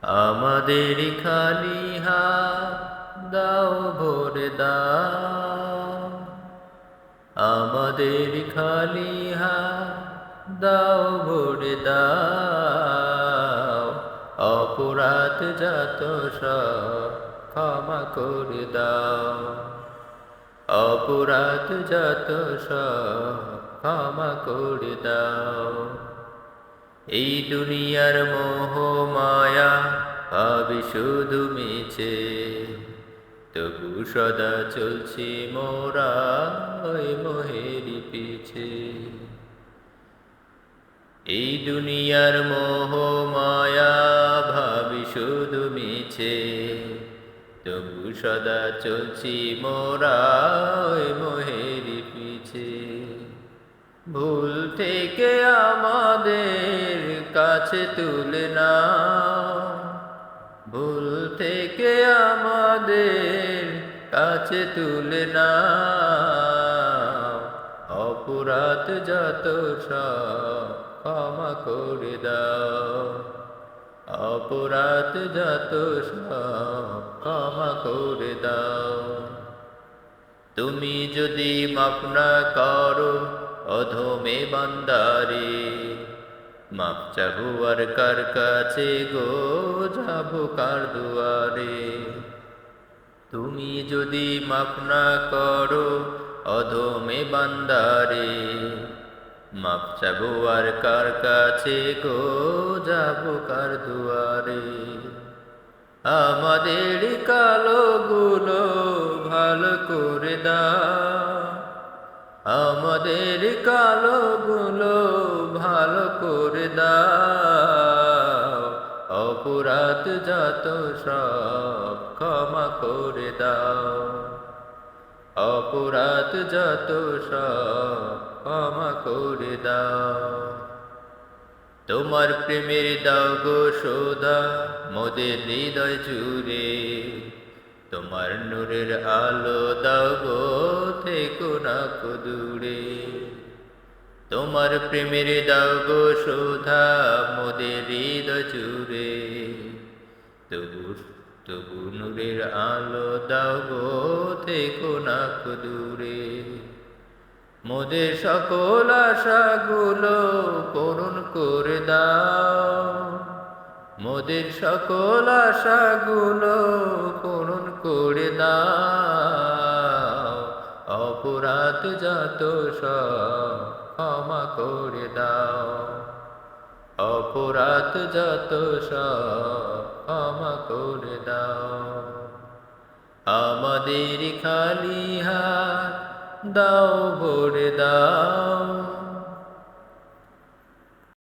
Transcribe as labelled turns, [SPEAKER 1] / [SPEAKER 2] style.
[SPEAKER 1] আমাদের খালি হাত দাও ভরে দাও, আমাদের খালি হাত দাও ভরে দাও, অপরাধ যত সব ক্ষমা করে দাও, অপরাধ যত সব ক্ষমা করে দাও। এই দুনিয়ার মোহ মায়া ভাবি শুধু মিছে, তবু সদা চলছি মোরা ওই মোহেরই পিছে। এই দুনিয়ার মোহ মায়া ভাবি শুধু মিছে, তবু সদা চলছি মোরা ওই মোহেরই পিছে। ভুল থেকে আমাদের কাছে তুলে নাও, ভুল থেকে আমাদের কাছে তুলে নাও, অপরাধ যত সব ক্ষমা করে দাও, অপরাধ যত সব ক্ষমা করে দাও। তুমি যদি মাফ না করো অধমে বান্দারে, মাপ চাবো আর কার কাছে গো, যাবো কার দুয়ারে। তুমি যদি মাফ না করো অধমে বান্দারে, মাপ চাবো আর কার কাছে গো, যাবো কার দুয়ারে। আমাদের কালোগুলো ভালো করে দাও, আমাদের কালোগুলো ভালো করে দাও, অপরাধ যত সব ক্ষমা করে দাও, অপরাধ যত সব ক্ষমা করে দাও। তোমার প্রেমের দাও গো শোধা মোদের হৃদয় জুড়ে, তোমার নূরের আলো দাও গো থেকো না কো দূরে। তোমার প্রেমের দাও গো শোধা মোদের হৃদয় জুড়ে, তবু তবু নূরের আলো দাও গো থেকো না কো দূরে। মোদের সকল আশাগুলো পূরণ করে দাও, মোদের সকল আশাগুলো পূরণ করে দাও, অপরাধ যত সব ক্ষমা করে দাও, অপরাধ যত সব ক্ষমা করে দাও। আমাদের খালি হাত দাও ভরে দাও,